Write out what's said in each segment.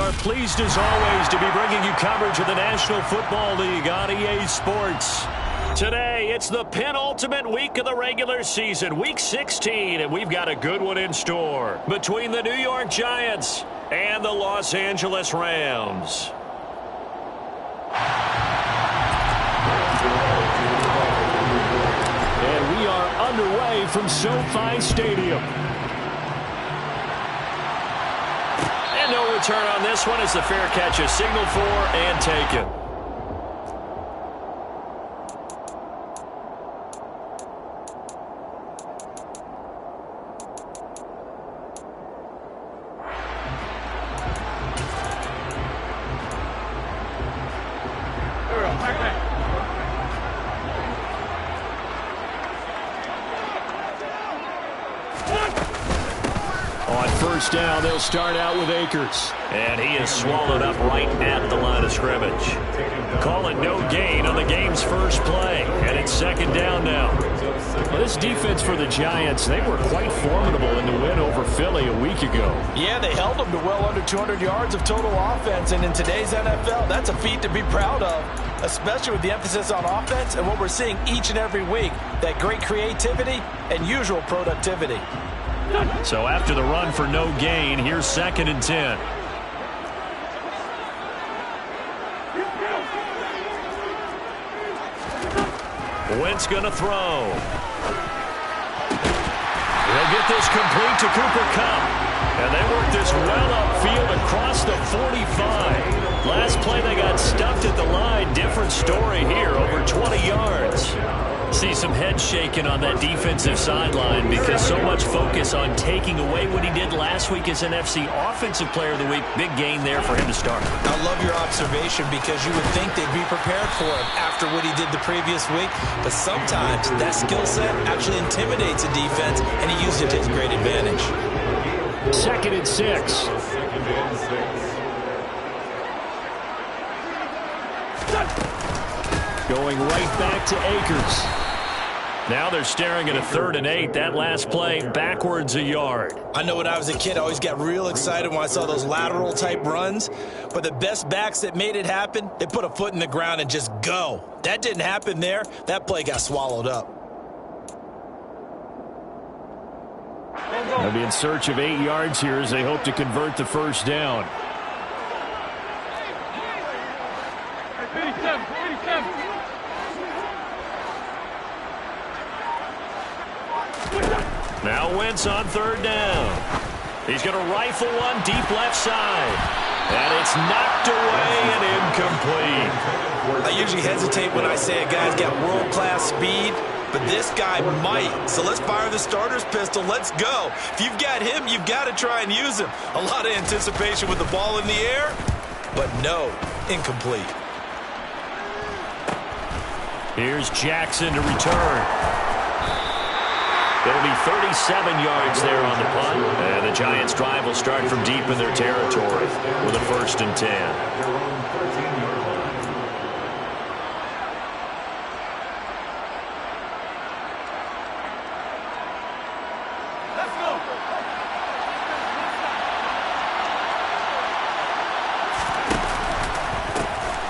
are pleased as always to be bringing you coverage of the National Football League on EA Sports. Today, it's the penultimate week of the regular season, Week 16, and we've got a good one in store between the New York Giants and the Los Angeles Rams. And we are underway from SoFi Stadium. And no return on this one as the fair catch is signaled for and taken. First down, they'll start out with Akers. And he is swallowed up right at the line of scrimmage. Calling no gain on the game's first play. And it's second down now. Well, this defense for the Giants, they were quite formidable in the win over Philly a week ago. Yeah, they held them to well under 200 yards of total offense. And in today's NFL, that's a feat to be proud of, especially with the emphasis on offense and what we're seeing each and every week, that great creativity and usual productivity. So after the run for no gain, here's second and 10. Wentz going to throw. They'll get this complete to Cooper Kupp. And they work this well upfield across the 45. Last play they got stuffed at the line. Different story here, over 20 yards. See some head shaking on that defensive sideline because so much focus on taking away what he did last week as NFC Offensive Player of the Week. Big gain there for him to start. I love your observation because you would think they'd be prepared for him after what he did the previous week. But sometimes that skill set actually intimidates a defense, and he used it to his great advantage. Second and 6. Going right back to Akers. Now they're staring at a 3rd and 8. That last play backwards a yard. I know when I was a kid, I always got real excited when I saw those lateral type runs. But the best backs that made it happen, they put a foot in the ground and just go. That didn't happen there. That play got swallowed up. They'll be in search of 8 yards here as they hope to convert the first down. Now Wentz on 3rd down. He's going to rifle one deep left side. And it's knocked away and incomplete. I usually hesitate when I say a guy's got world-class speed, but this guy might. So let's fire the starter's pistol. Let's go. If you've got him, you've got to try and use him. A lot of anticipation with the ball in the air, but no, incomplete. Here's Jackson to return. It'll be 37 yards there on the punt. And the Giants' drive will start from deep in their territory with a 1st and 10. Let's go.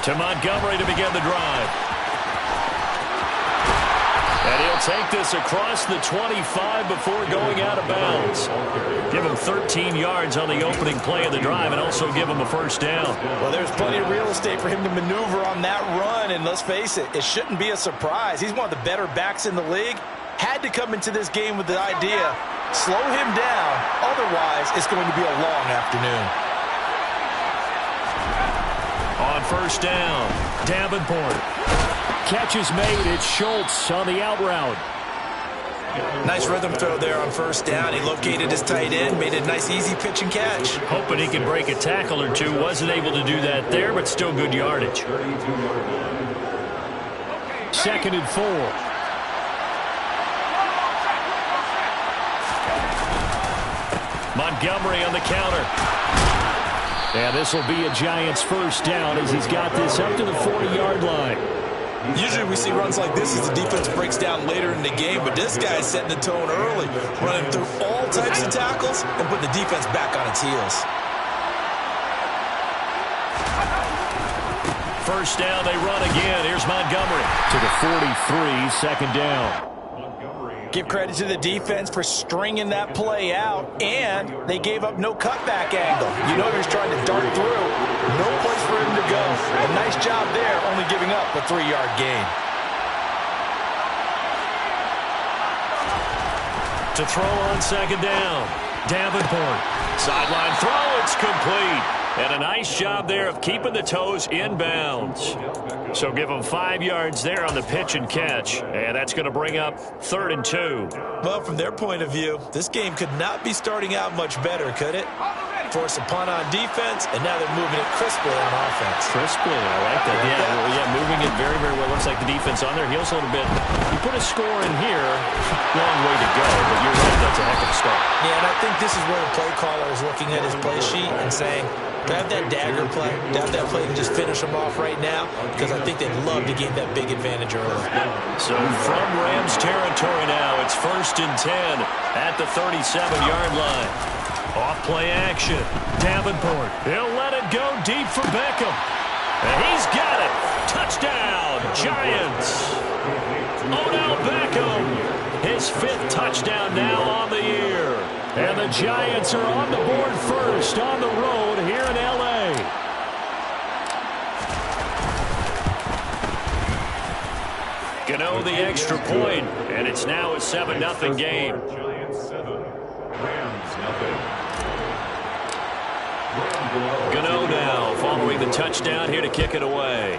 To Montgomery to begin the drive. And he'll take this across the 25 before going out of bounds. Give him 13 yards on the opening play of the drive and also give him a first down. Well, there's plenty of real estate for him to maneuver on that run, and let's face it, it shouldn't be a surprise. He's one of the better backs in the league. Had to come into this game with the idea, slow him down, otherwise it's going to be a long afternoon. On first down, Davenport. Catch is made. It's Schultz on the out route. Nice rhythm throw there on first down. He located his tight end, made a nice easy pitch and catch. Hoping he could break a tackle or two. Wasn't able to do that there, but still good yardage. 2nd and 4. Montgomery on the counter. And this will be a Giants first down as he's got this up to the 40-yard line. Usually we see runs like this as the defense breaks down later in the game, but this guy is setting the tone early, running through all types of tackles and putting the defense back on its heels. first down. They run again. Here's Montgomery to the 43, second down. Give credit to the defense for stringing that play out, and they gave up no cutback angle. You know he was trying to dart through. No place for him to go. A nice job there, only giving up a 3-yard gain. To throw on second down, Davenport. Sideline throw, it's complete. And a nice job there of keeping the toes in bounds. So give them 5 yards there on the pitch and catch. And that's going to bring up 3rd and 2. Well, from their point of view, this game could not be starting out much better, could it? Force a punt on defense, and now they're moving it crisply on offense. Crisply, I like that. Yeah, moving it very, very well. Looks like the defense on their heels a little bit. You put a score in here, long way to go, but you're right, that's a heck of a start. Yeah, and I think this is where the play caller is looking at his play sheet and saying, to have that dagger play, to have that play and just finish them off right now, because I think they'd love to gain that big advantage early. So from Rams territory now, it's 1st and 10 at the 37-yard line. Off play action. Davenport. He'll let it go deep for Beckham. And he's got it. Touchdown, Giants. Odell Beckham. His 5th touchdown now on the year. And the Giants are on the board first on the road here in L.A. Gano the extra point, and it's now a 7-0 game. Gano now following the touchdown here to kick it away.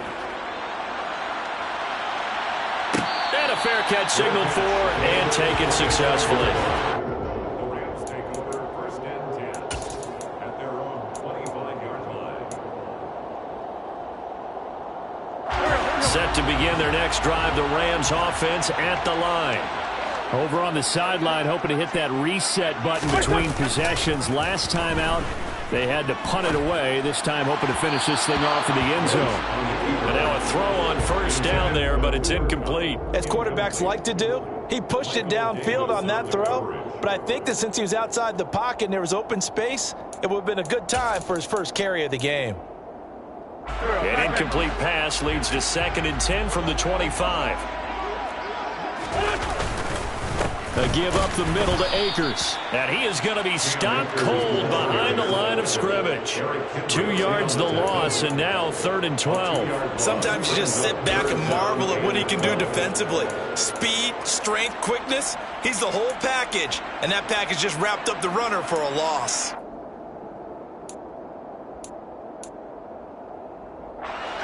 And a fair catch signaled for and taken successfully. Set to begin their next drive, the Rams offense at the line. Over on the sideline, hoping to hit that reset button between possessions. Last time out, they had to punt it away. This time hoping to finish this thing off in the end zone. And now a throw on first down there, but it's incomplete. As quarterbacks like to do, he pushed it downfield on that throw. But I think that since he was outside the pocket and there was open space, it would have been a good time for his first carry of the game. An incomplete pass leads to 2nd and 10 from the 25. A give up the middle to Akers. And he is going to be stopped cold behind the line of scrimmage. 2 yards the loss, and now 3rd and 12. Sometimes you just sit back and marvel at what he can do defensively. Speed, strength, quickness. He's the whole package. And that package just wrapped up the runner for a loss.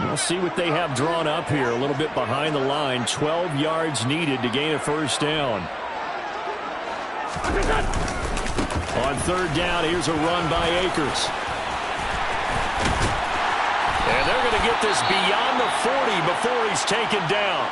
We'll see what they have drawn up here. A little bit behind the line. 12 yards needed to gain a first down. On 3rd down, here's a run by Akers. And they're going to get this beyond the 40 before he's taken down.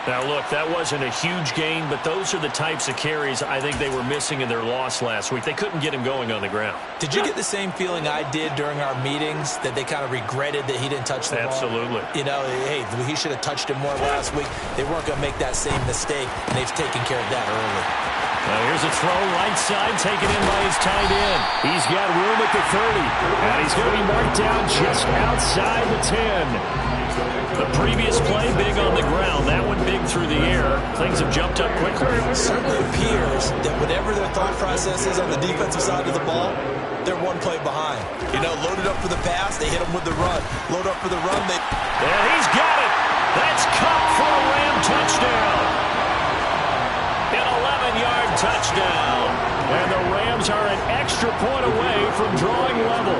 Now, look, that wasn't a huge gain, but those are the types of carries I think they were missing in their loss last week. They couldn't get him going on the ground. Did you get the same feeling I did during our meetings, that they kind of regretted that he didn't touch the ball? Absolutely. You know, hey, he should have touched it more last week. They weren't going to make that same mistake, and they've taken care of that early. Now here's a throw, right side, taken in by his tight end. He's got room at the 30, and he's going to be marked down just outside the 10. The previous play big on the ground. That one big through the air. Things have jumped up quickly. It certainly appears that whatever their thought process is on the defensive side of the ball, they're one play behind. You know, loaded up for the pass, they hit him with the run. Load up for the run, they... And he's got it. That's Cup for a Ram touchdown. An 11-yard touchdown. And the Rams are an extra point away from drawing level.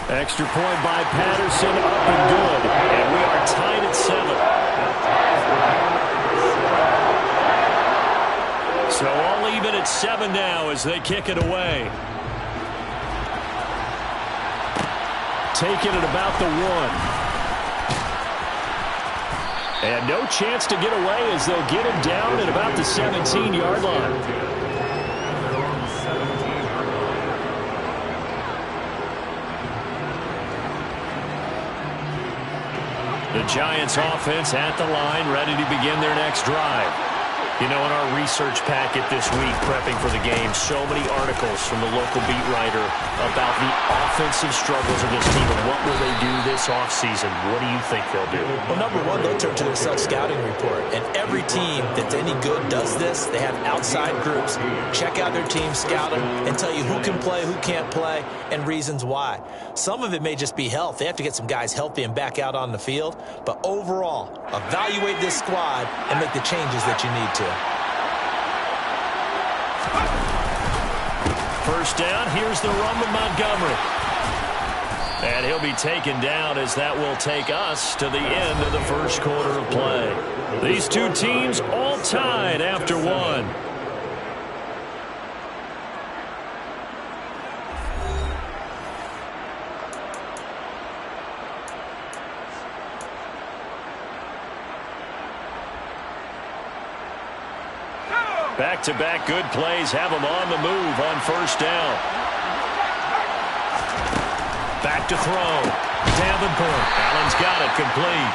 Extra point by Patterson, up and good. And we are tied at 7. So all even at 7 now as they kick it away. Taking it about the 1. And no chance to get away as they'll get him down at about the 17-yard line. The Giants offense at the line, ready to begin their next drive. You know, in our research packet this week, prepping for the game, so many articles from the local beat writer about the offensive struggles of this team and what will they do this offseason. What do you think they'll do? Well, number one, they'll turn to their self-scouting report. And every team that's any good does this. They have outside groups. Check out their team, scout them, and tell you who can play, who can't play, and reasons why. Some of it may just be health. They have to get some guys healthy and back out on the field. But overall, evaluate this squad and make the changes that you need to. First down, here's the run with Montgomery. And he'll be taken down as that will take us to the end of the first quarter of play. These two teams all tied after one. Back-to-back good plays have them on the move on first down. Back to throw. Davenport. Allen's got it complete.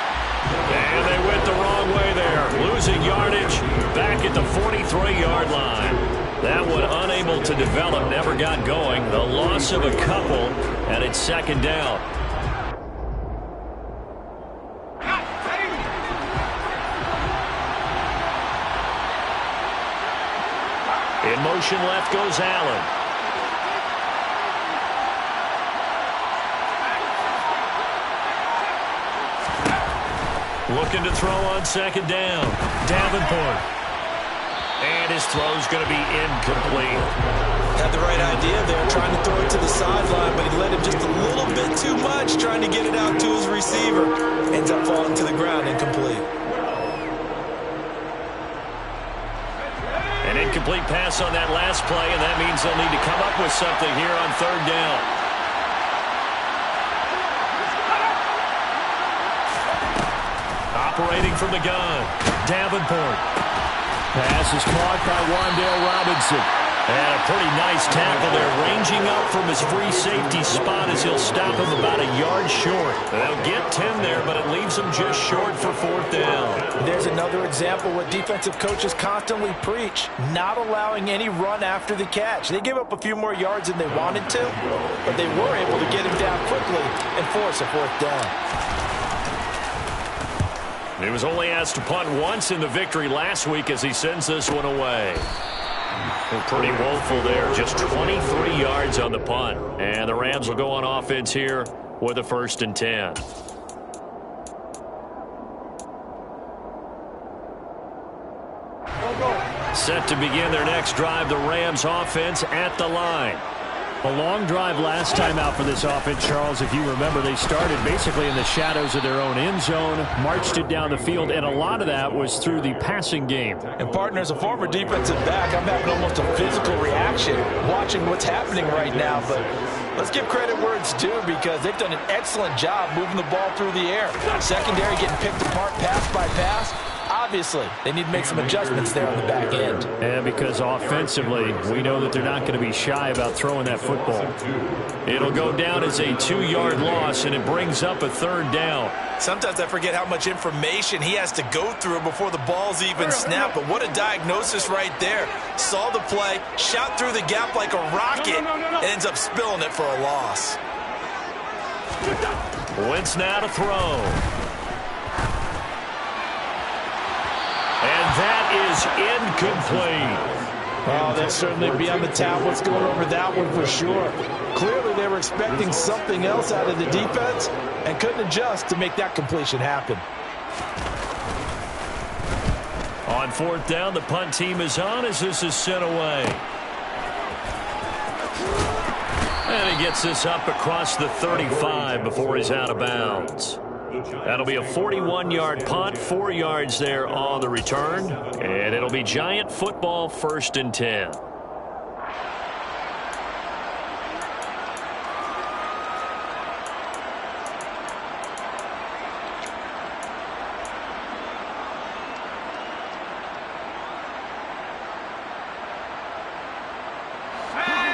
And they went the wrong way there. Losing yardage back at the 43-yard line. That one unable to develop, never got going. The loss of a couple, and it's second down. In motion left goes Allen. Looking to throw on second down. Davenport. And his throw's going to be incomplete. Had the right idea there, trying to throw it to the sideline, but he let him just a little bit too much, trying to get it out to his receiver. Ends up falling to the ground, incomplete. An incomplete pass on that last play, and that means they'll need to come up with something here on third down. Operating from the gun, Davenport. Pass is caught by Wan'Dale Robinson. And a pretty nice tackle there, ranging up from his free safety spot as he'll stop him about a yard short. They'll get 10 there, but it leaves them just short for fourth down. There's another example what defensive coaches constantly preach, not allowing any run after the catch. They gave up a few more yards than they wanted to, but they were able to get him down quickly and force a fourth down. He was only asked to punt once in the victory last week as he sends this one away. Well, pretty woeful there. Just 23 yards on the punt. And the Rams will go on offense here with a 1st and 10. Set to begin their next drive, the Rams offense at the line. A long drive last time out for this offense, Charles. If you remember, they started basically in the shadows of their own end zone, marched it down the field, and a lot of that was through the passing game. And, partner, as a former defensive back, I'm having almost a physical reaction watching what's happening right now. But let's give credit where it's due because they've done an excellent job moving the ball through the air. Secondary getting picked apart pass by pass. Obviously, they need to make some adjustments there on the back end. And because offensively, we know that they're not going to be shy about throwing that football. It'll go down as a 2-yard loss, and it brings up a 3rd down. Sometimes I forget how much information he has to go through before the ball's even snapped, but what a diagnosis right there. Saw the play, shot through the gap like a rocket, and ends up spilling it for a loss. Wentz now to throw. And that is incomplete. Oh, they'll certainly be on the tablets going over that one for sure. Clearly, they were expecting something else out of the defense and couldn't adjust to make that completion happen. On 4th down, the punt team is on as this is sent away. And he gets this up across the 35 before he's out of bounds. That'll be a 41-yard punt, 4 yards there on the return. And it'll be Giant football, 1st and 10.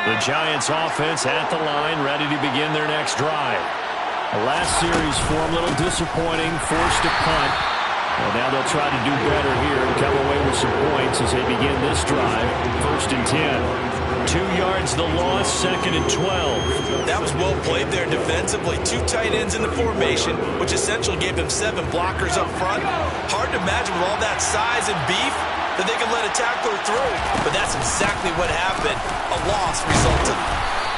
The Giants offense at the line, ready to begin their next drive. The last series for him, a little disappointing, forced to punt. Well, now they'll try to do better here and come away with some points as they begin this drive. 1st and 10. 2 yards the loss, 2nd and 12. That was well played there defensively. 2 tight ends in the formation, which essentially gave them 7 blockers up front. Hard to imagine with all that size and beef that they could let a tackler through. But that's exactly what happened. A loss resulted.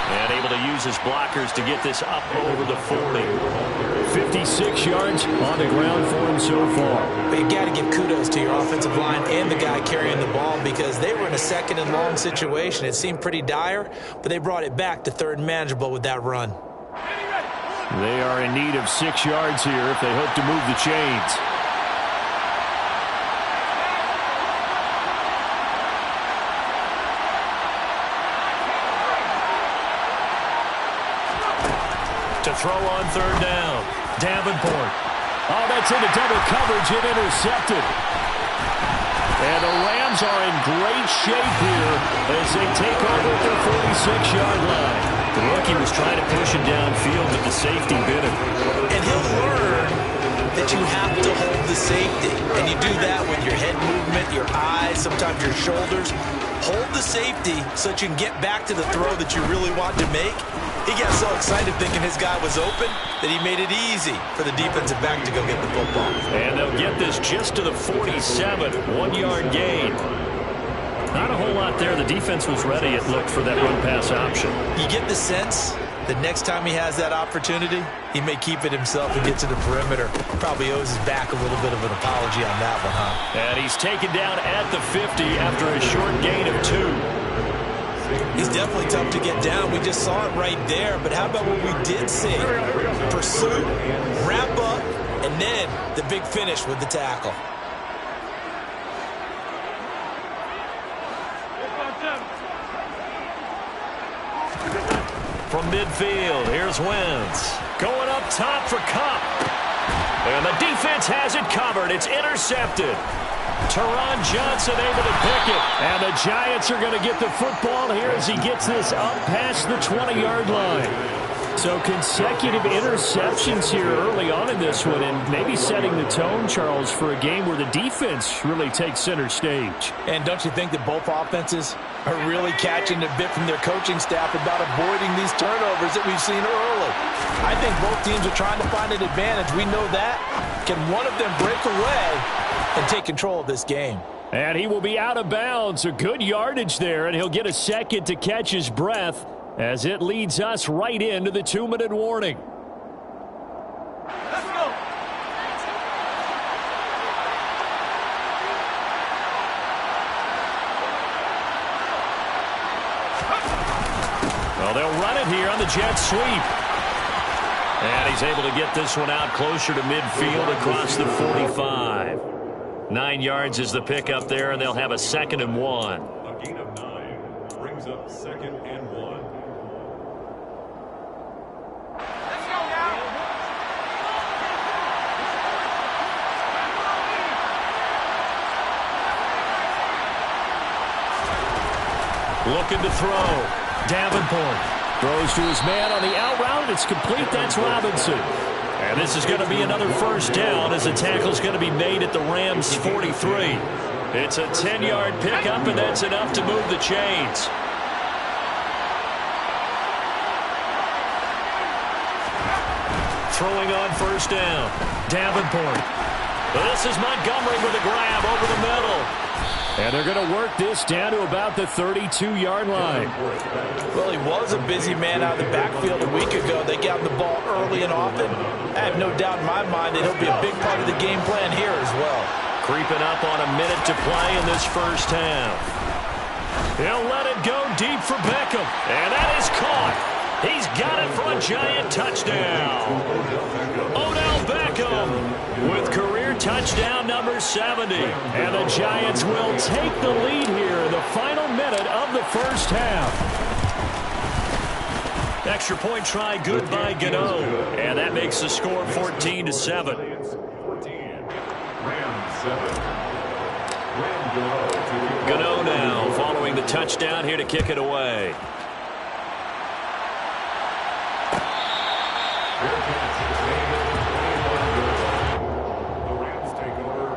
And able to use his blockers to get this up over the 40. 56 yards on the ground for him so far. But you got to give kudos to your offensive line and the guy carrying the ball because they were in a 2nd and long situation. It seemed pretty dire, but they brought it back to 3rd and manageable with that run. They are in need of 6 yards here if they hope to move the chains. To throw on 3rd down. Davenport. Oh, that's into double coverage and intercepted. And the Rams are in great shape here as they take over at their 46-yard line. The rookie was trying to push it downfield, but the safety bit him. And he'll learn that you have to hold the safety. And you do that with your head movement, your eyes, sometimes your shoulders. Hold the safety so that you can get back to the throw that you really want to make. He got so excited thinking his guy was open that he made it easy for the defensive back to go get the football. And they'll get this just to the 47, 1-yard gain. Not a whole lot there. The defense was ready, it looked, for that run-pass option. You get the sense that next time he has that opportunity, he may keep it himself and get to the perimeter. Probably owes his back a little bit of an apology on that one, huh? And he's taken down at the 50 after a short gain of 2. He's definitely tough to get down. We just saw it right there. But how about what we did see? Pursuit, wrap up, and then the big finish with the tackle. From midfield, here's Wentz. Going up top for Cup. And the defense has it covered. It's intercepted. Teron Johnson able to pick it. And the Giants are going to get the football here as he gets this up past the 20-yard line. So consecutive interceptions here early on in this one, and maybe setting the tone, Charles, for a game where the defense really takes center stage. And don't you think that both offenses are really catching a bit from their coaching staff about avoiding these turnovers that we've seen early? I think both teams are trying to find an advantage. We know that. Can one of them break away and take control of this game? And he will be out of bounds. A good yardage there, and he'll get a second to catch his breath as it leads us right into the 2-minute warning. Let's go. Well, they'll run it here on the jet sweep. And he's able to get this one out closer to midfield across the 45. 9 yards is the pickup there, and they'll have a 2nd and 1. A gain of 9 brings up 2nd and 1. Let's go now. Looking to throw. Davenport throws to his man on the out route. It's complete. That's Robinson. And this is going to be another 1st down as the tackle's going to be made at the Rams' 43. It's a 10-yard pickup, and that's enough to move the chains. Throwing on 1st down. Davenport. This is Montgomery with a grab over the middle. And they're going to work this down to about the 32-yard line. Well, he was a busy man out of the backfield a week ago. They got the ball early and often. I have no doubt in my mind that he'll be a big part of the game plan here as well. Creeping up on a minute to play in this 1st half. He'll let it go deep for Beckham. And that is caught. He's got it for a Giant touchdown. Odell Beckham with career touchdown number 70. And the Giants will take the lead here in the final minute of the 1st half. Extra point try good by Gano. And that makes the score 14-7. 14. Rams 7. Gano now following the touchdown here to kick it away. The Rams take over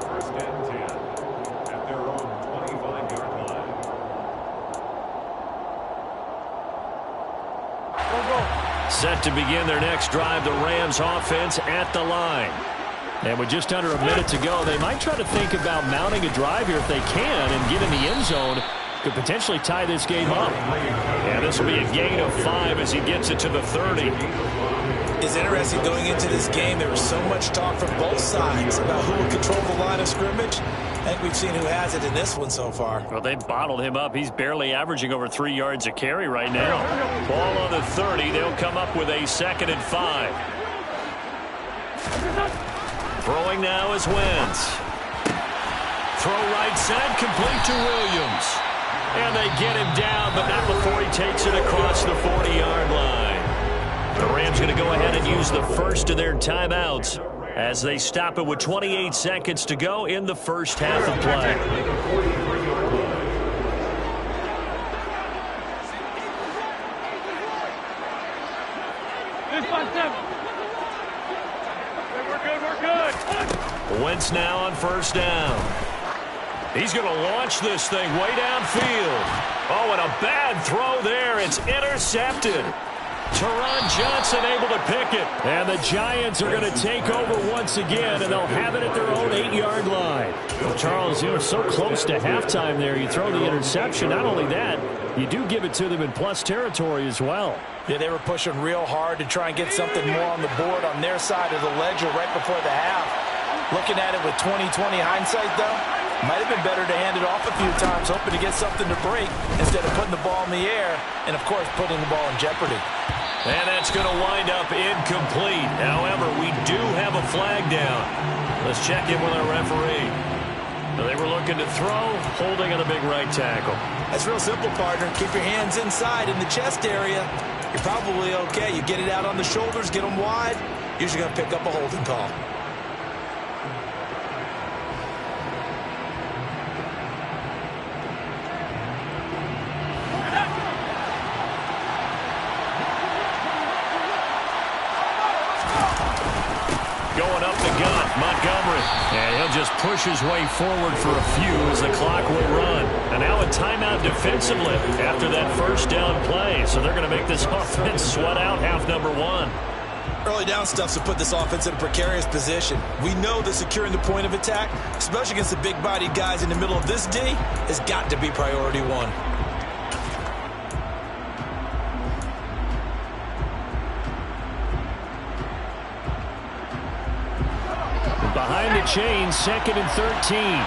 set to begin their next drive. The Rams offense at the line. And with just under a minute to go, they might try to think about mounting a drive here if they can and get in the end zone. Could potentially tie this game up. And this will be a gain of 5 as he gets it to the 30. It's interesting going into this game. There was so much talk from both sides about who would control the line of scrimmage. I think we've seen who has it in this one so far. Well, they bottled him up. He's barely averaging over 3 yards a carry right now. Ball on the 30. They'll come up with a 2nd and 5. Throwing now is Wentz. Throw right side, complete to Williams. And they get him down, but not before he takes it across the 40-yard line. The Rams going to go ahead and use the first of their timeouts as they stop it with 28 seconds to go in the first half of play. Wentz now on first down. He's going to launch this thing way downfield. Oh, and a bad throw there. It's intercepted. Teron Johnson able to pick it. And the Giants are going to take over once again, and they'll have it at their own 8-yard line. Well, Charles, you were so close to halftime there. You throw the interception. Not only that, you do give it to them in plus territory as well. Yeah, they were pushing real hard to try and get something more on the board on their side of the ledger right before the half. Looking at it with 20/20 hindsight, though, might have been better to hand it off a few times, hoping to get something to break instead of putting the ball in the air and, of course, putting the ball in jeopardy. And that's going to wind up incomplete. However, we do have a flag down. Let's check in with our referee. They were looking to throw, holding on the big right tackle. That's real simple, partner. Keep your hands inside in the chest area. You're probably okay. You get it out on the shoulders, get them wide. Usually going to pick up a holding call. Going up the gut, Montgomery. And he'll just push his way forward for a few as the clock will run. And now a timeout defensively after that first down play. So they're going to make this offense sweat out half number 1. Early down stuff's to put this offense in a precarious position. We know that securing the point of attack, especially against the big-bodied guys in the middle of this D, has got to be priority 1. Behind the chains, 2nd and 13.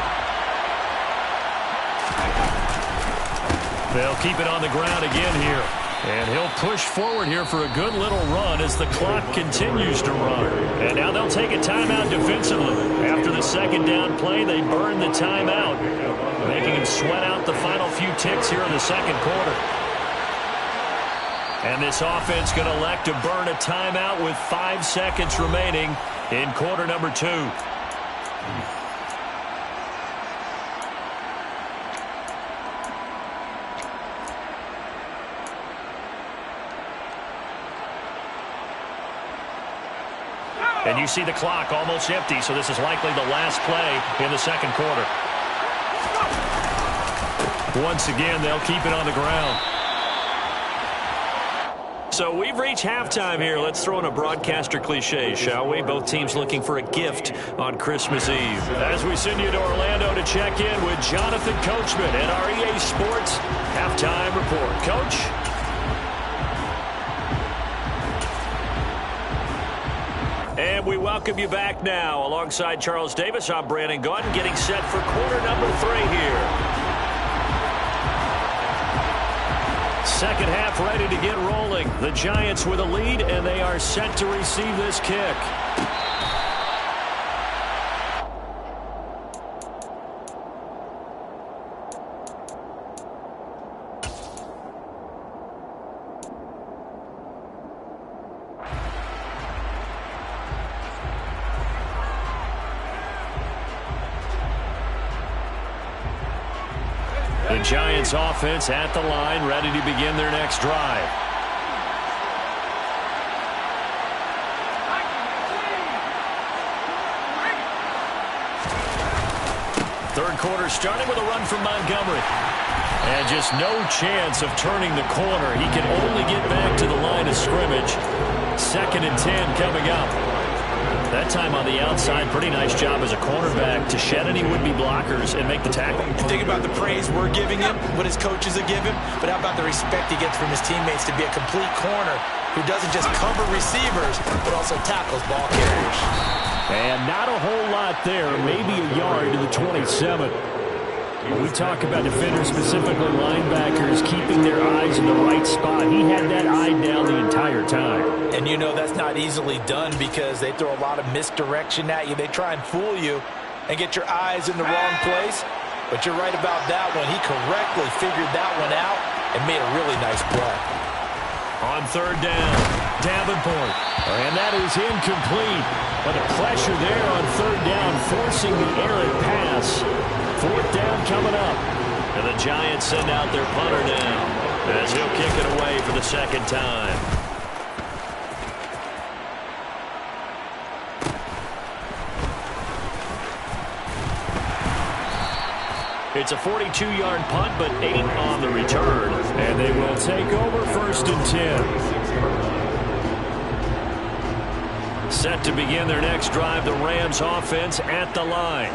They'll keep it on the ground again here. And he'll push forward here for a good little run as the clock continues to run. And now they'll take a timeout defensively. After the second down play, they burn the timeout, making him sweat out the final few ticks here in the second quarter. And this offense going to elect to burn a timeout with 5 seconds remaining in quarter number 2. And you see the clock almost empty, so this is likely the last play in the second quarter. Once again, they'll keep it on the ground. So we've reached halftime here. Let's throw in a broadcaster cliche, shall we? Both teams looking for a gift on Christmas Eve. As we send you to Orlando to check in with Jonathan Coachman at our EA Sports Halftime Report. Coach? And we welcome you back now. Alongside Charles Davis, I'm Brandon Gaudin, getting set for quarter number 3 here. Second half ready to get rolling. The Giants with a lead, and they are set to receive this kick. The Giants offense at the line, ready to begin their next drive. Third quarter starting with a run from Montgomery. And just no chance of turning the corner. He can only get back to the line of scrimmage. 2nd and 10 coming up. That time on the outside, pretty nice job as a cornerback to shed any would-be blockers and make the tackle. You think about the praise we're giving him, what his coaches are giving, but how about the respect he gets from his teammates to be a complete corner who doesn't just cover receivers, but also tackles ball carriers. And not a whole lot there, maybe a yard to the 27. When we talk about defenders, specifically linebackers, keeping their eyes in the right spot, he had that eye down the entire time. And you know that's not easily done because they throw a lot of misdirection at you. They try and fool you and get your eyes in the wrong place. But you're right about that one. He correctly figured that one out and made a really nice play. On 3rd down, Davenport. And that is incomplete. But the pressure there on 3rd down, forcing the errant pass. 4th down coming up. And the Giants send out their punter now as he'll kick it away for the 2nd time. It's a 42-yard punt, but 8 on the return. And they will take over 1st and 10. Set to begin their next drive, the Rams offense at the line.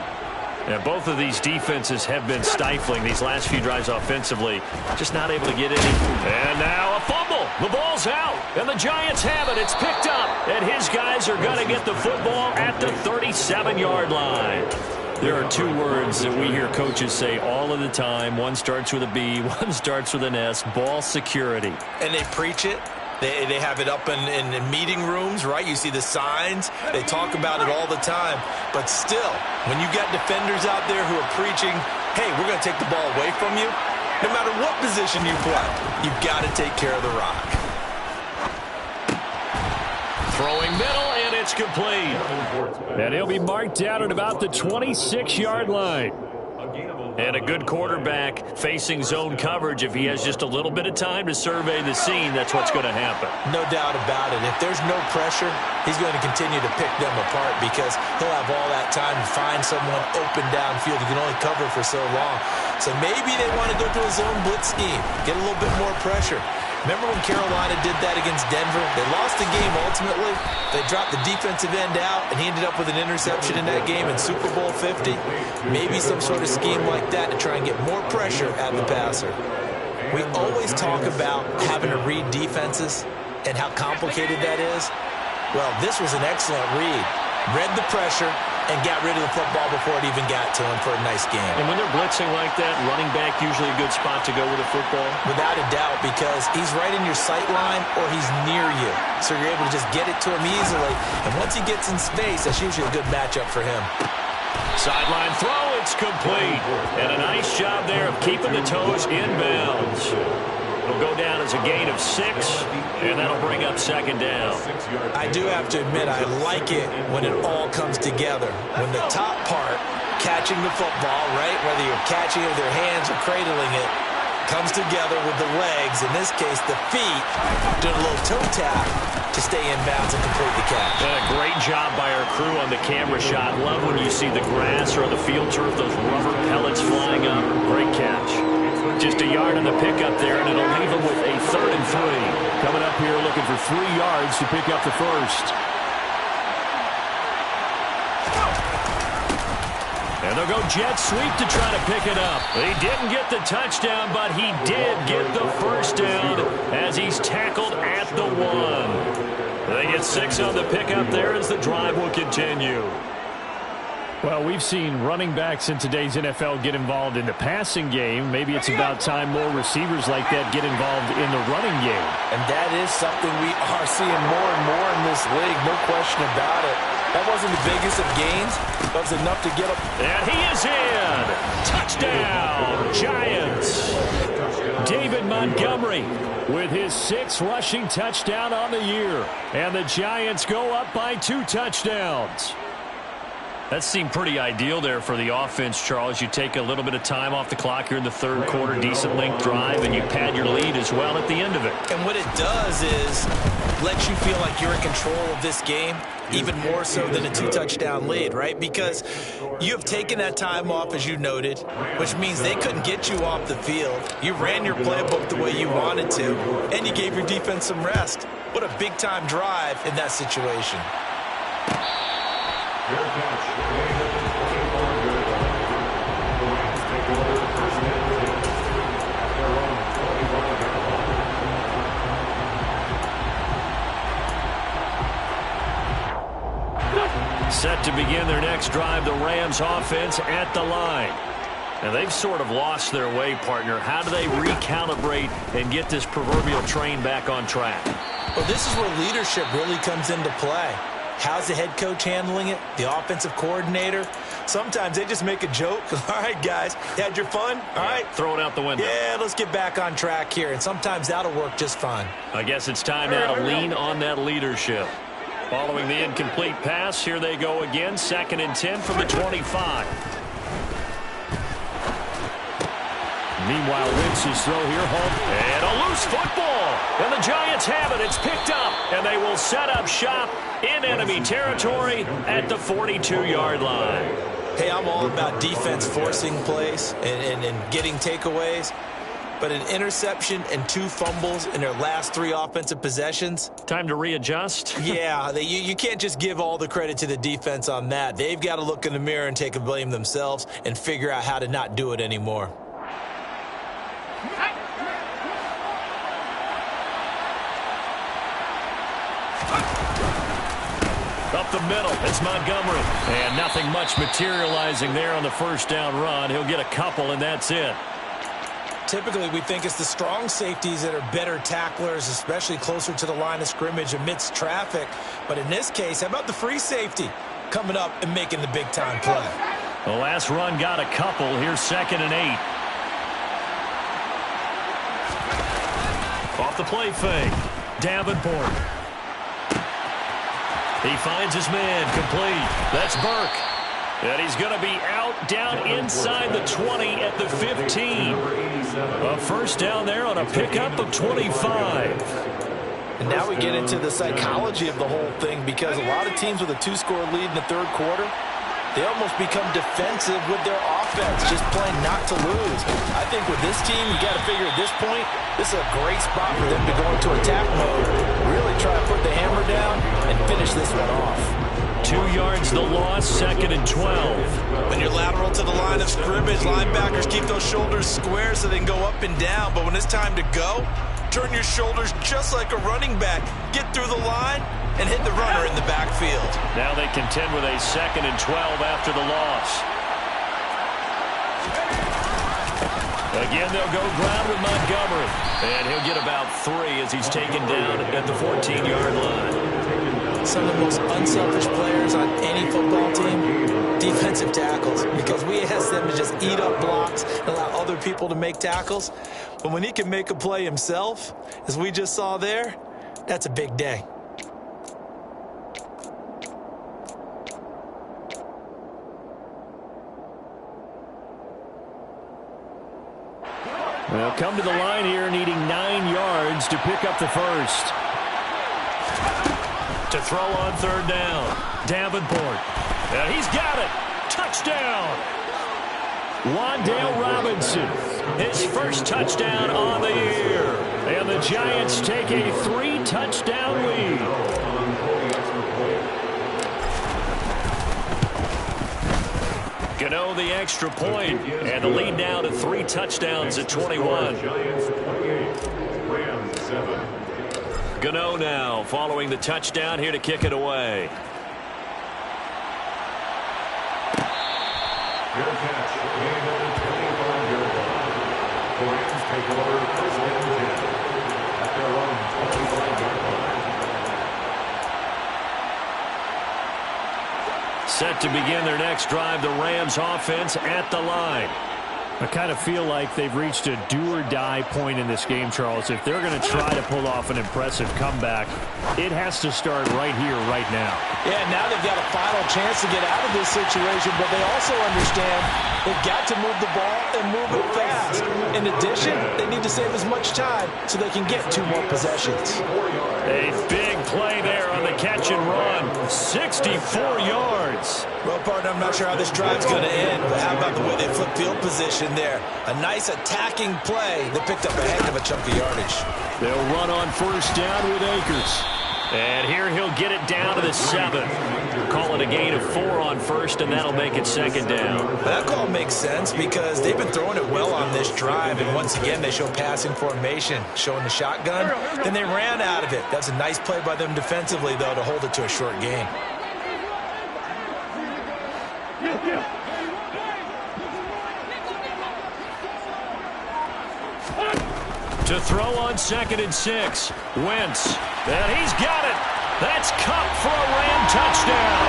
And both of these defenses have been stifling these last few drives offensively. Just not able to get any. And now a fumble. The ball's out. And the Giants have it. It's picked up. And his guys are going to get the football at the 37-yard line. There are 2 words that we hear coaches say all of the time. One starts with a B, one starts with an S. Ball security. And they preach it. They have it up in meeting rooms, right? You see the signs. They talk about it all the time. But still, when you got defenders out there who are preaching, hey, we're going to take the ball away from you, no matter what position you play, you've got to take care of the rock. Throwing middle, and it's complete. And he'll be marked down at about the 26-yard line. And a good quarterback facing zone coverage. If he has just a little bit of time to survey the scene, that's what's going to happen. No doubt about it. If there's no pressure, he's going to continue to pick them apart because he'll have all that time to find someone open downfield. He can only cover for so long. So maybe they want to go to a zone blitz scheme, get a little bit more pressure. Remember when Carolina did that against Denver? They lost the game ultimately. They dropped the defensive end out, and he ended up with an interception in that game in Super Bowl 50. Maybe some sort of scheme like that to try and get more pressure at the passer. We always talk about having to read defenses and how complicated that is. Well, this was an excellent read. Read the pressure and got rid of the football before it even got to him for a nice game. And when they're blitzing like that, running back usually a good spot to go with the football? Without a doubt, because he's right in your sight line or he's near you. So you're able to just get it to him easily. And once he gets in space, that's usually a good matchup for him. Sideline throw, it's complete. And a nice job there of keeping the toes inbounds. It'll go down as a gain of 6, and that'll bring up 2nd down. I do have to admit, I like it when it all comes together. When the top part, catching the football, right, whether you're catching it with your hands or cradling it, comes together with the legs, in this case the feet, doing a little toe tap to stay in bounds and complete the catch. And a great job by our crew on the camera shot. Love when you see the grass or the field turf, those rubber pellets flying up. Great catch. Just a yard on the pickup there, and it'll leave them with a 3rd and 3. Coming up here looking for 3 yards to pick up the first. And they'll go jet sweep to try to pick it up. He didn't get the touchdown, but he did get the first down as he's tackled at the 1. They get 6 on the pickup there as the drive will continue. Well, we've seen running backs in today's NFL get involved in the passing game. Maybe it's about time more receivers like that get involved in the running game. And that is something we are seeing more and more in this league, no question about it. That wasn't the biggest of gains, but it was enough to get up. And he is in. Touchdown, Giants. David Montgomery with his 6th rushing touchdown on the year. And the Giants go up by 2 touchdowns. That seemed pretty ideal there for the offense, Charles. You take a little bit of time off the clock here in the 3rd quarter, decent length drive, and you pad your lead as well at the end of it. And what it does is lets you feel like you're in control of this game, even more so than a 2-touchdown lead, right? Because you have taken that time off, as you noted, which means they couldn't get you off the field. You ran your playbook the way you wanted to, and you gave your defense some rest. What a big-time drive in that situation. Fair catch. The Rams take over first and 10 at their own 21-yard line. Set to begin their next drive, the Rams offense at the line. And they've sort of lost their way, partner. How do they recalibrate and get this proverbial train back on track? Well, this is where leadership really comes into play. How's the head coach handling it? The offensive coordinator? Sometimes they just make a joke. All right, guys, had your fun? All right. Throw it out the window. Yeah, let's get back on track here. And sometimes that'll work just fine. I guess it's time now to lean on that leadership. Following the incomplete pass, here they go again. 2nd and 10 from the 25. Meanwhile, Wentz's throw here home. And a loose football. And the Giants have it. It's picked up. And they will set up shop in enemy territory at the 42-yard line. Hey, I'm all about defense forcing plays and getting takeaways. But an interception and 2 fumbles in their last 3 offensive possessions. Time to readjust? Yeah, you can't just give all the credit to the defense on that. They've got to look in the mirror and take a blame themselves and figure out how to not do it anymore. Up the middle, it's Montgomery. And nothing much materializing there on the first down run. He'll get a couple, and that's it. Typically, we think it's the strong safeties that are better tacklers, especially closer to the line of scrimmage amidst traffic. But in this case, how about the free safety coming up and making the big-time play? The last run got a couple. Here's 2nd and 8. Off the play fake. Davenport. He finds his man complete. That's Burke. And he's going to be out down inside the 20 at the 15. A first down there on a pickup of 25. And now we get into the psychology of the whole thing, because a lot of teams with a 2-score lead in the third quarter, they almost become defensive with their offense, just playing not to lose. I think with this team, you got to figure at this point, this is a great spot for them to go into attack mode, really try to put the hammer down and finish this one off. 2 yards the loss, 2nd and 12. When you're lateral to the line of scrimmage, linebackers keep those shoulders square so they can go up and down. But when it's time to go, turn your shoulders just like a running back. Get through the line and hit the runner in the backfield. Now they contend with a 2nd and 12 after the loss. Again, they'll go ground with Montgomery. And he'll get about 3 as he's taken down at the 14-yard line. Some of the most unselfish players on any football team, defensive tackles, because we ask them to just eat up blocks and allow other people to make tackles. But when he can make a play himself, as we just saw there, that's a big day. Well, come to the line here needing 9 yards to pick up the first. To throw on 3rd down. Davenport. And he's got it. Touchdown. Wan'Dale Robinson. His first touchdown on the year. And the Giants take a 3-touchdown lead. Gano the extra point, and the lead now to 3 touchdowns at 21. Giants 28, Rams 7. Gano now following the touchdown here to kick it away. Fair catch. Gain of the 25-yard line. The Rams take over first and 10 at their own 25-yard line. Set to begin their next drive, the Rams offense at the line. I kind of feel like they've reached a do-or-die point in this game, Charles. If they're going to try to pull off an impressive comeback, it has to start right here, right now. Yeah, now they've got a final chance to get out of this situation, but they also understand they've got to move the ball and move it fast. In addition, they need to save as much time so they can get 2 more possessions. A big play there on the catch and run. 64 yards. Well, partner, I'm not sure how this drive's going to end, but how about the way they flip field position there? A nice attacking play that picked up a heck of a chunk of yardage. They'll run on first down with Akers. And here he'll get it down to the 7. Call it a gain of 4 on first, and that'll make it second down. That call makes sense because they've been throwing it well on this drive, and once again they show passing formation, showing the shotgun. Then they ran out of it. That's a nice play by them defensively, though, to hold it to a short gain. To throw on 2nd and 6. Wentz. And he's got it. That's Cup for a Ram touchdown.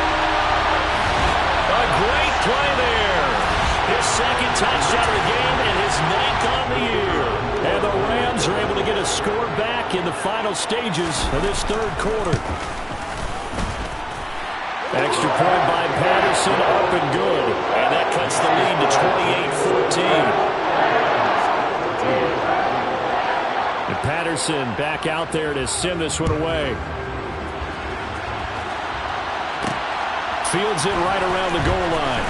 A great play there. His second touchdown of the game and his 9th on the year. And the Rams are able to get a score back in the final stages of this third quarter. Extra point by Patterson, up and good. And that cuts the lead to 28-14. Patterson back out there to send this one away. Fields it right around the goal line.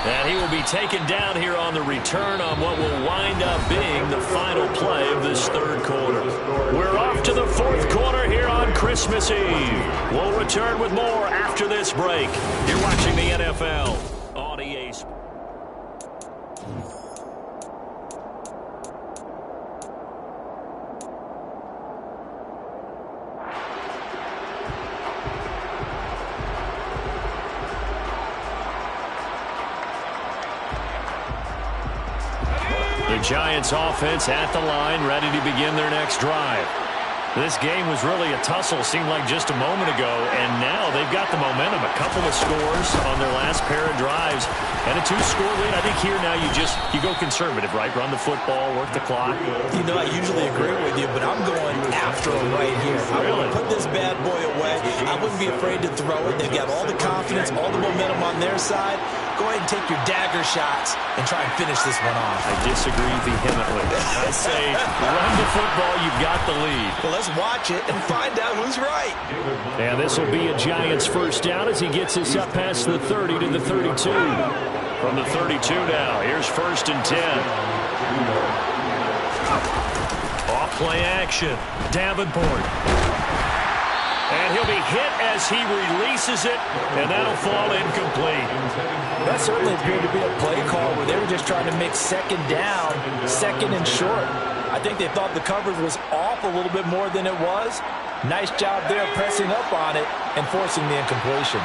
And he will be taken down here on the return on what will wind up being the final play of this third quarter. We're off to the fourth quarter here on Christmas Eve. We'll return with more after this break. You're watching the NFL on EA Sports. The Giants offense at the line, ready to begin their next drive. This game was really a tussle, seemed like just a moment ago, and now they've got the momentum. A couple of scores on their last pair of drives, and a 2-score lead. I think here now you go conservative, right? Run the football, work the clock. You know, I usually agree with you, but I'm going after him right here. I want to put this bad boy away. I wouldn't be afraid to throw it. They've got all the confidence, all the momentum on their side. Go ahead and take your dagger shots and try and finish this one off. I disagree vehemently. I say run the football, you've got the lead. Well, let's watch it and find out who's right. And this will be a Giants first down as he gets this up past the 30 to the 32. From the 32 now, here's 1st and 10. Off play action. Davenport. And he'll be hit as he releases it, and that'll fall incomplete. That certainly appeared to be a play call where they were just trying to make second down, second and short. I think they thought the coverage was off a little bit more than it was. Nice job there pressing up on it and forcing the incompletion.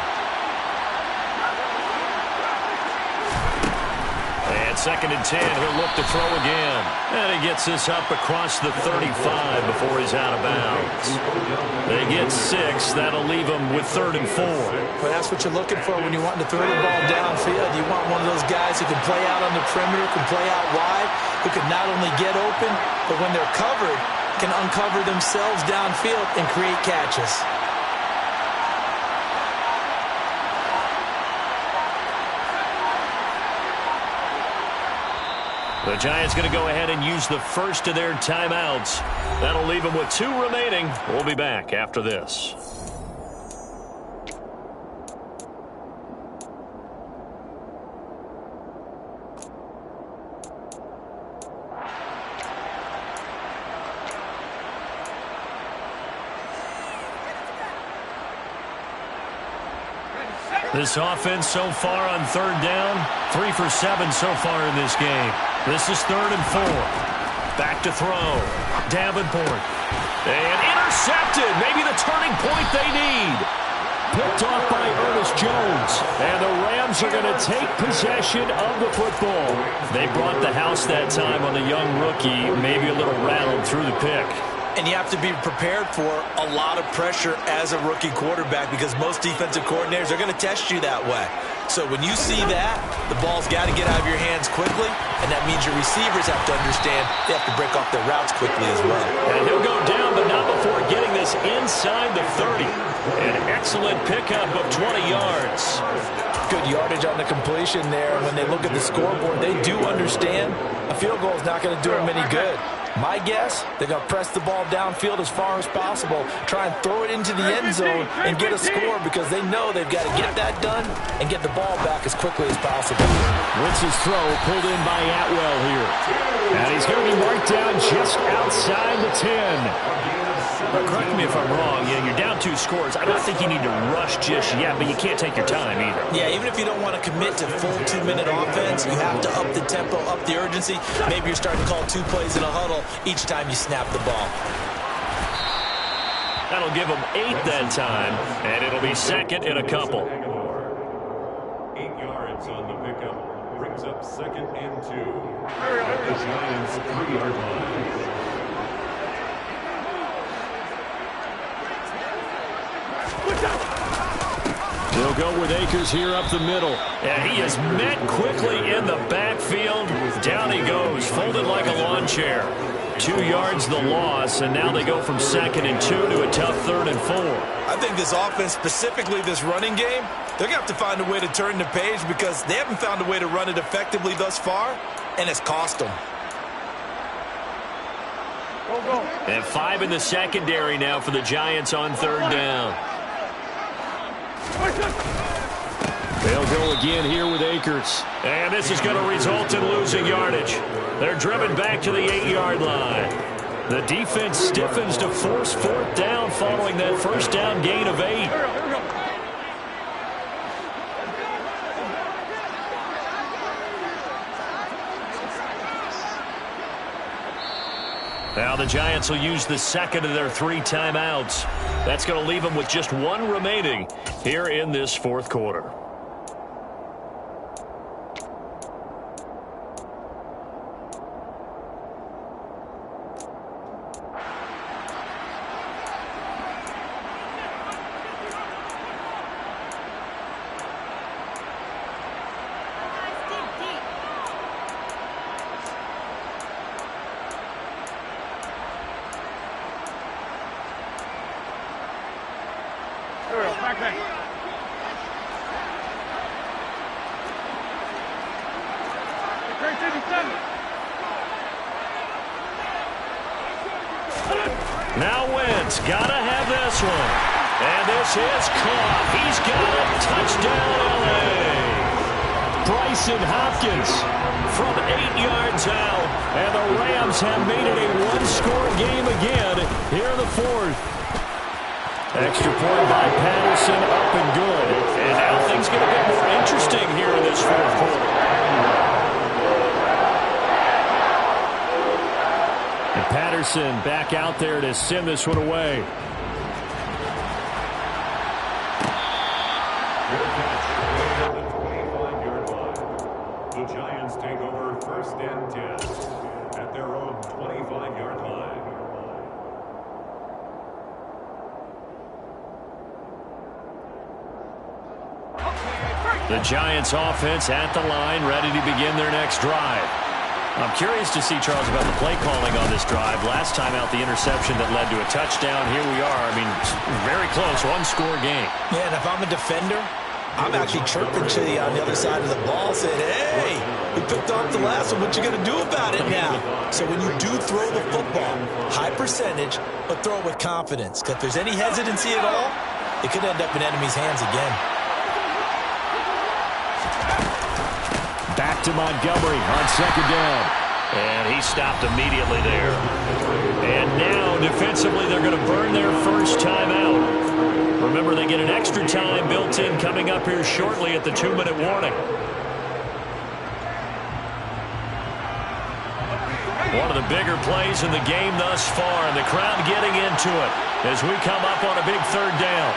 And 2nd and 10, he'll look to throw again. And he gets this up across the 35 before he's out of bounds. They get 6. That'll leave them with 3rd and 4. Well, that's what you're looking for when you're wanting to throw the ball downfield. You want one of those guys who can play out on the perimeter, can play out wide, who can not only get open, but when they're covered, can uncover themselves downfield and create catches. The Giants going to go ahead and use the first of their timeouts. That'll leave them with 2 remaining. We'll be back after this. This offense so far on 3rd down, 3 for 7 so far in this game. This is 3rd and 4. Back to throw. Davenport. And intercepted. Maybe the turning point they need. Picked off by Ernest Jones. And the Rams are going to take possession of the football. They brought the house that time on the young rookie. Maybe a little rattled through the pick. And you have to be prepared for a lot of pressure as a rookie quarterback because most defensive coordinators are going to test you that way. So when you see that, the ball's got to get out of your hands quickly, and that means your receivers have to understand they have to break off their routes quickly as well. And he'll go down, but not before getting this inside the 30. An excellent pickup of 20 yards. good yardage on the completion there. When they look at the scoreboard, they do understand a field goal is not going to do them any good. My guess, they're going to press the ball downfield as far as possible, try and throw it into the end zone and get a score because they know they've got to get that done and get the ball back as quickly as possible. Wentz's throw pulled in by Atwell here. And he's going to be marked down just outside the 10. But correct me if I'm wrong, you're down 2 scores. I don't think you need to rush just yet, but you can't take your time either. Yeah, even if you don't want to commit to full 2-minute offense, you have to up the tempo, up the urgency. Maybe you're starting to call 2 plays in a huddle each time you snap the ball. That'll give them 8 that time, and it'll be second in a couple. 8 yards on the pickup. Brings up 2nd and 2. At the Giants' 3-yard line. They'll go with Akers here up the middle. And he is met quickly in the backfield. Down he goes, folded like a lawn chair. 2 yards the loss, and now they go from 2nd and 2 to a tough 3rd and 4. I think this offense, specifically this running game, they're going to have to find a way to turn the page because they haven't found a way to run it effectively thus far, and it's cost them. And 5 in the secondary now for the Giants on 3rd down. They'll go again here with Akers. And this is going to result in losing yardage. They're driven back to the 8-yard line. The defense stiffens to force 4th down following that 1st down gain of 8. Now the Giants will use the 2nd of their 3 timeouts. That's going to leave them with just 1 remaining here in this 4th quarter. Now Wentz, gotta have this one. And this is caught. He's got it. Touchdown, L.A. Bryson Hopkins from 8 yards out. And the Rams have made it a 1-score game again here in the 4th. Extra point by Patterson, up and good. And now things get a bit more interesting here in this 4th quarter. And Patterson back out there to send this one away. The Giants take over 1st and 10 at their own 25-yard line. The Giants offense at the line, ready to begin their next drive. I'm curious to see, Charles, about the play calling on this drive. Last time out, the interception that led to a touchdown. Here we are. I mean, very close, 1-score game. Yeah, and if I'm a defender, I'm actually chirping to you on the other side of the ball, saying, hey, we picked off the last one. What you going to do about it now? So when you do throw the football, high percentage, but throw it with confidence. If there's any hesitancy at all, it could end up in enemy's hands again. Back to Montgomery on 2nd down. And he stopped immediately there. And now, defensively, they're going to burn their 1st timeout. Remember, they get an extra time built in coming up here shortly at the 2-minute warning. One of the bigger plays in the game thus far, and the crowd getting into it as we come up on a big 3rd down.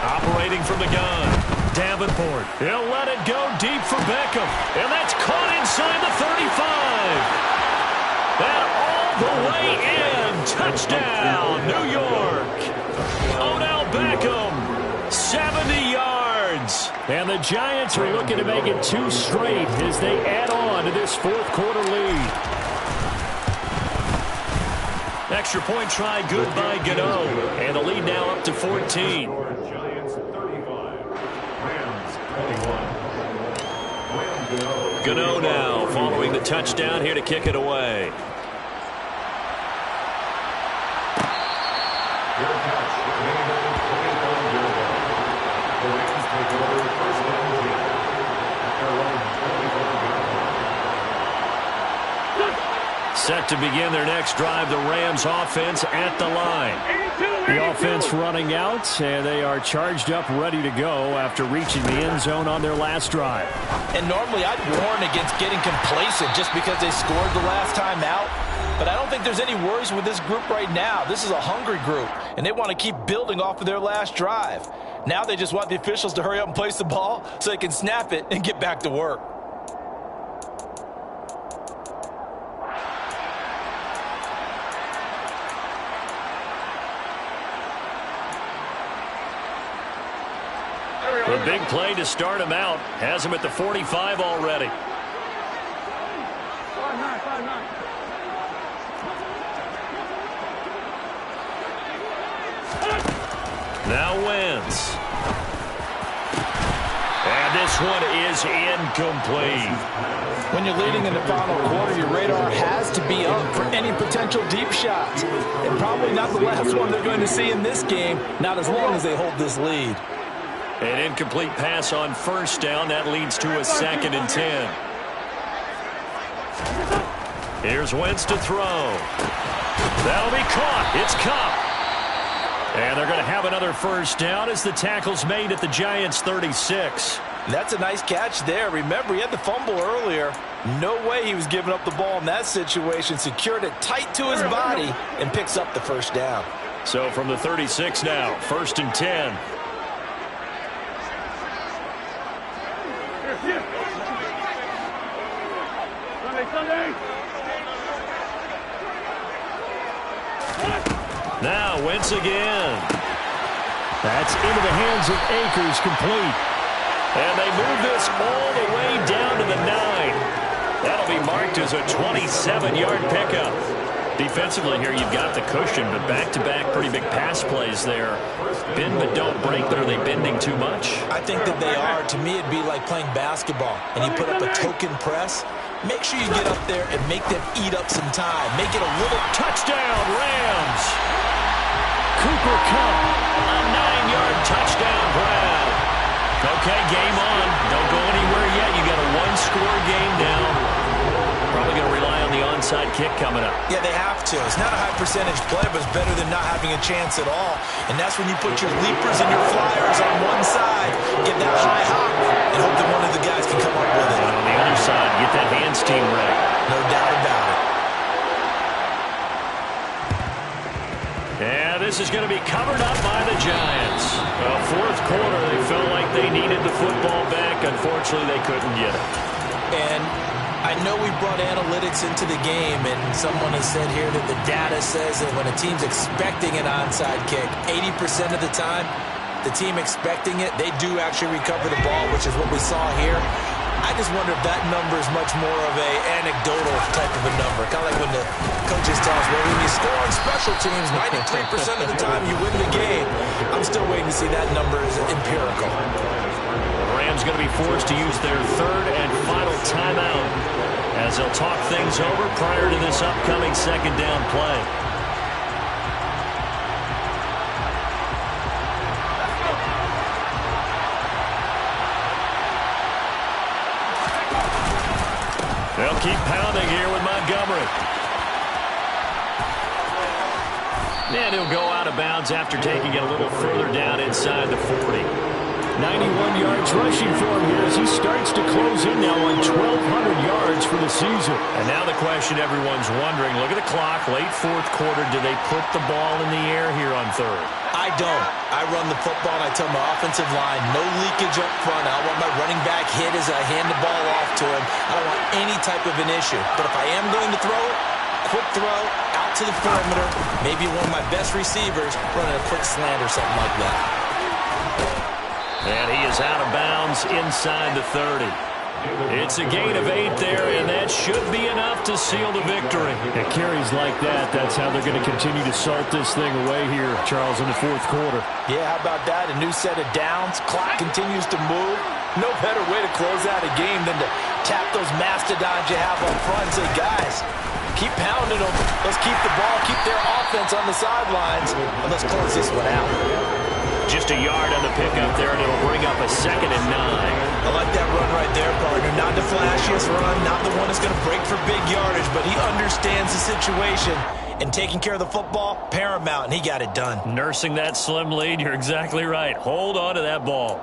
Operating from the gun, Davenport. He'll let it go deep for Beckham. And that's caught inside the 35. And all the way in. Touchdown, New York. Odell Beckham, 70 yards. And the Giants are looking to make it 2 straight as they add on to this 4th quarter lead. Extra point try good by Gano. And the lead now up up to 14. Giants 35, Rams 21. Gano now following the touchdown here to kick it away. Fair catch. Remaining at the 21-yard line. The Rams take over first and 10 at their own 21-yard line. Set to begin their next drive, the Rams offense at the line. The offense running out, and they are charged up, ready to go after reaching the end zone on their last drive. And normally I'd warn against getting complacent just because they scored the last time out. But I don't think there's any worries with this group right now. This is a hungry group, and they want to keep building off of their last drive. Now they just want the officials to hurry up and place the ball so they can snap it and get back to work. A big play to start him out. Has him at the 45 already. Now Wentz. And this one is incomplete. When you're leading in the final quarter, your radar has to be up for any potential deep shots. And probably not the last one they're going to see in this game, not as long as they hold this lead. An incomplete pass on first down. That leads to a 2nd and 10. Here's Wentz to throw. That'll be caught. It's Cup. And they're going to have another first down as the tackle's made at the Giants' 36. That's a nice catch there. Remember, he had the fumble earlier. No way he was giving up the ball in that situation. Secured it tight to his body and picks up the first down. So from the 36 now, 1st and 10. Now Wentz again. That's into the hands of Akers, complete. And they move this all the way down to the 9. That'll be marked as a 27-yard pickup. Defensively here, you've got the cushion, but back-to-back pretty big pass plays there. Bend but don't break, but are they bending too much? I think that they are. To me, it'd be like playing basketball, and you put up a token press. Make sure you get up there and make them eat up some time. Make it a little touchdown, Rams. Cooper Kupp, a 9-yard touchdown grab. Okay, game on. Don't go anywhere yet. You got a one-score game now. Probably going to rely on the onside kick coming up. Yeah, they have to. It's not a high percentage play, but it's better than not having a chance at all. And that's when you put your leapers and your flyers on one side, get that high hop, and hope that one of the guys can come up with it. And on the other side, get that hands team ready. No doubt about it. And this is going to be covered up by the Giants. Well, 4th quarter, they felt like they needed the football back. Unfortunately, they couldn't get it. And I know we brought analytics into the game, and someone has said here that the data says that when a team's expecting an onside kick, 80% of the time, the team expecting it, they do actually recover the ball, which is what we saw here. I just wonder if that number is much more of a anecdotal type of a number. Kind of like when the coaches tell us, well, when you score on special teams, 93% of the time you win the game. I'm still waiting to see that number as empirical. The Rams going to be forced to use their 3rd and final timeout as they'll talk things over prior to this upcoming 2nd down play. They'll keep pounding here with Montgomery. And he'll go out of bounds after taking it a little further down inside the 40. 91 yards rushing for him here as he starts to close in now on 1,200 yards for the season. And now the question everyone's wondering, look at the clock, late 4th quarter, do they put the ball in the air here on 3rd? I don't. I run the football, and I tell my offensive line, no leakage up front. I want my running back hit as I hand the ball off to him. I don't want any type of an issue. But if I am going to throw it, quick throw, out to the perimeter, maybe one of my best receivers running a quick slant or something like that. And he is out of bounds inside the 30. It's a gain of 8 there, and that should be enough to seal the victory. And carries like that, that's how they're going to continue to salt this thing away here, Charles, in the fourth quarter. Yeah, how about that? A new set of downs. Clock continues to move. No better way to close out a game than to tap those mastodons you have up front and say, guys, keep pounding them. Let's keep the ball, keep their offense on the sidelines, and let's close this one out. Just a yard on the pickup there, and it'll bring up a 2nd and 9. I like that run right there, partner. Not the flashiest run, not the one that's going to break for big yardage, but he understands the situation, and taking care of the football, paramount, and he got it done. Nursing that slim lead, you're exactly right. Hold on to that ball.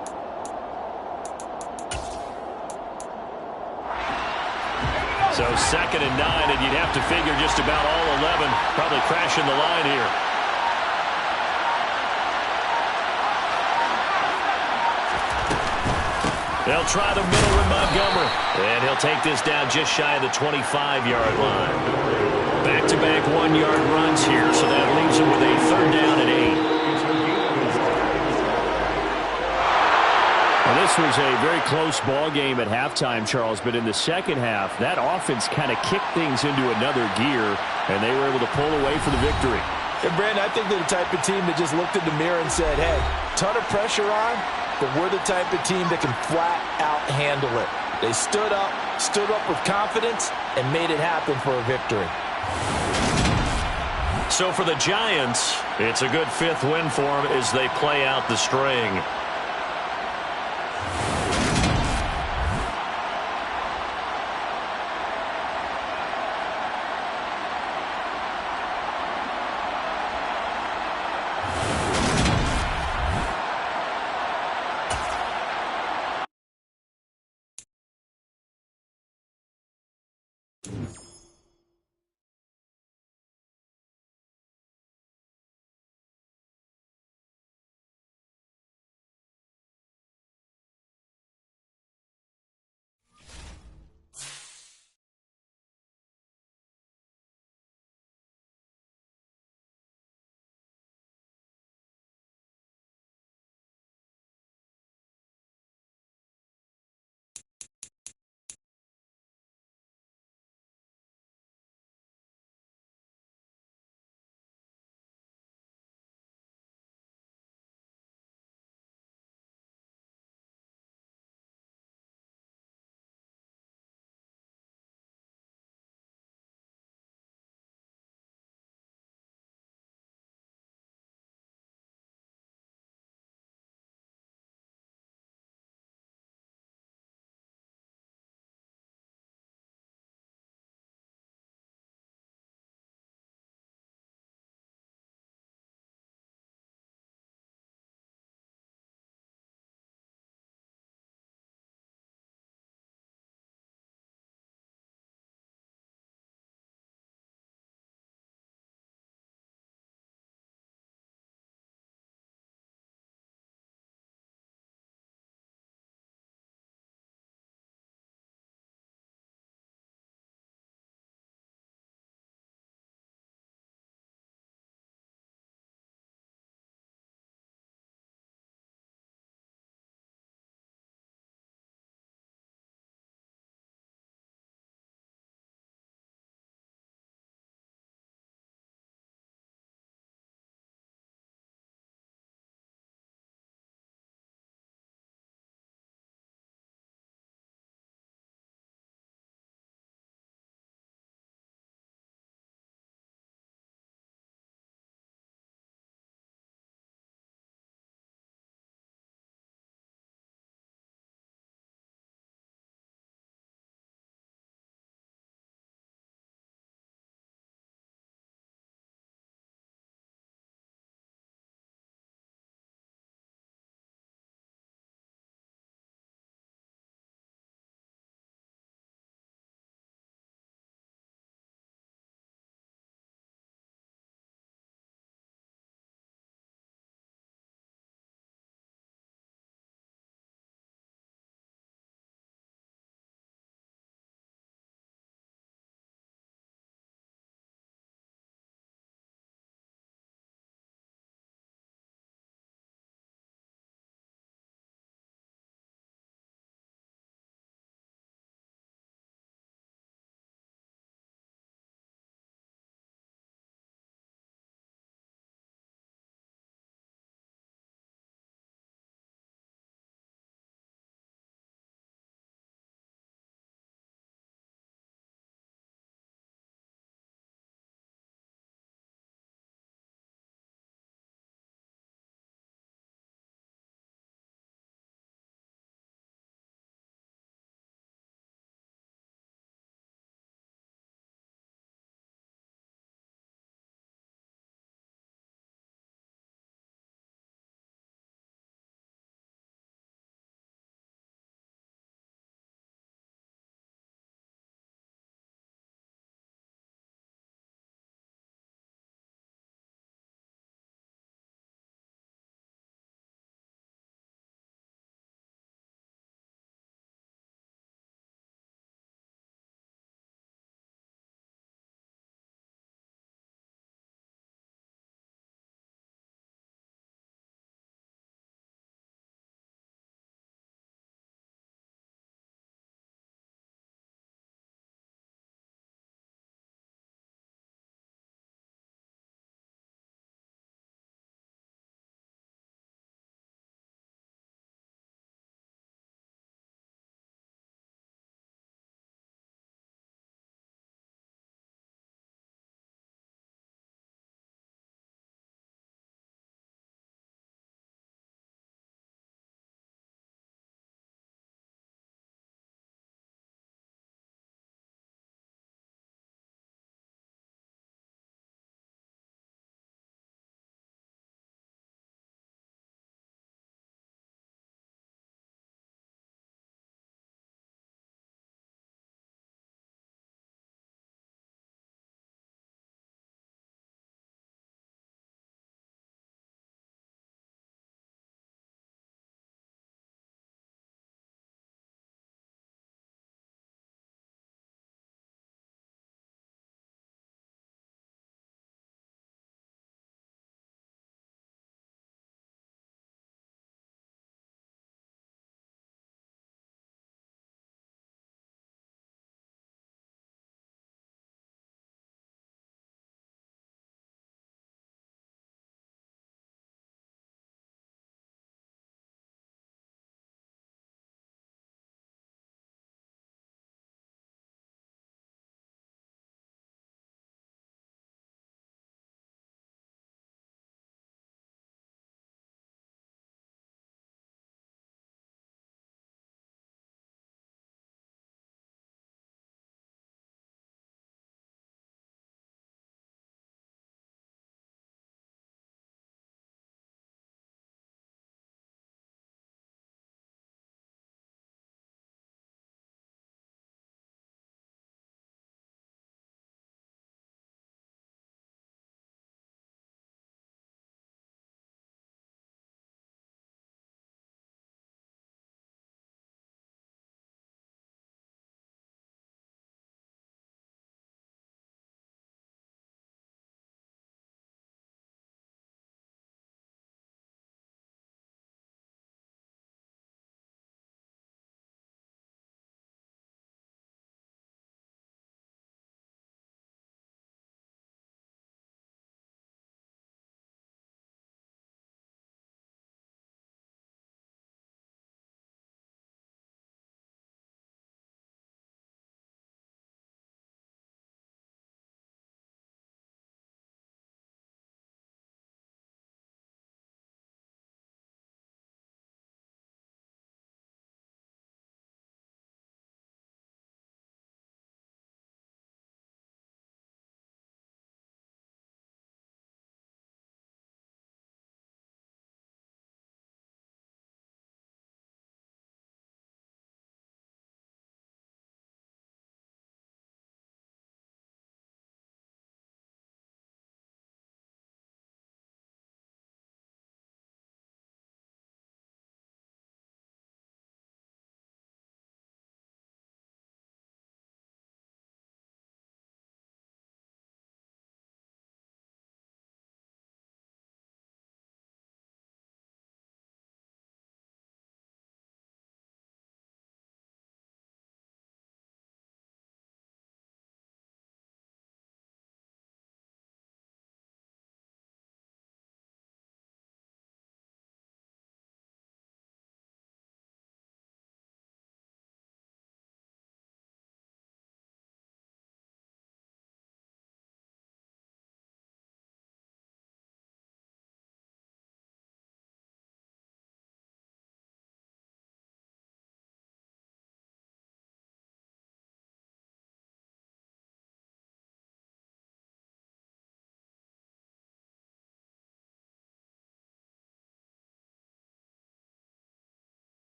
So 2nd and 9, and you'd have to figure just about all 11 probably crashing the line here. They'll try the middle with Montgomery. And he'll take this down just shy of the 25-yard line. Back-to-back 1-yard runs here, so that leaves him with a 3rd down and 8. Well, this was a very close ball game at halftime, Charles, but in the second half, that offense kind of kicked things into another gear, and they were able to pull away for the victory. And Brandon, I think they're the type of team that just looked in the mirror and said, hey, ton of pressure on, but we're the type of team that can flat out handle it. They stood up with confidence, and made it happen for a victory. So for the Giants, it's a good 5th win for them as they play out the string.